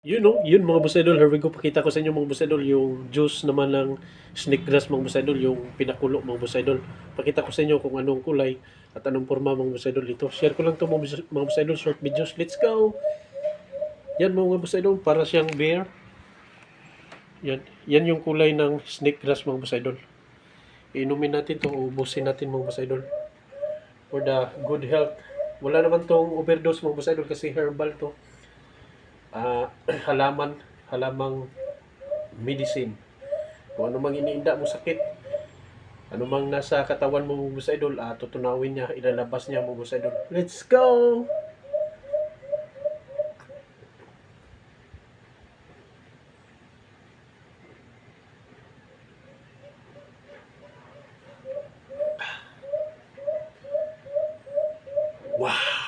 Yun mga boss idol, here we go. Pakita ko sa inyo mga boss idol, yung juice naman ng snake grass mga boss idol, yung pinakulo mga boss idol. Pakita ko sa inyo kung anong kulay at anong forma mga boss idol dito. Share ko lang to mga boss idol, short videos. Let's go! Yan mga boss idol, para siyang bear. Yan yung kulay ng snake grass mga boss idol. Inumin natin to, ubusin natin mga boss idol. For the good health. Wala naman tong overdose mga boss idol kasi herbal to. Halaman, halamang medicine. Kung ano mang iniinda mo sakit, ano mang nasa katawan mo mga boss idol, tutunawin niya, ilalabas niya mga boss idol. Let's go! Wow!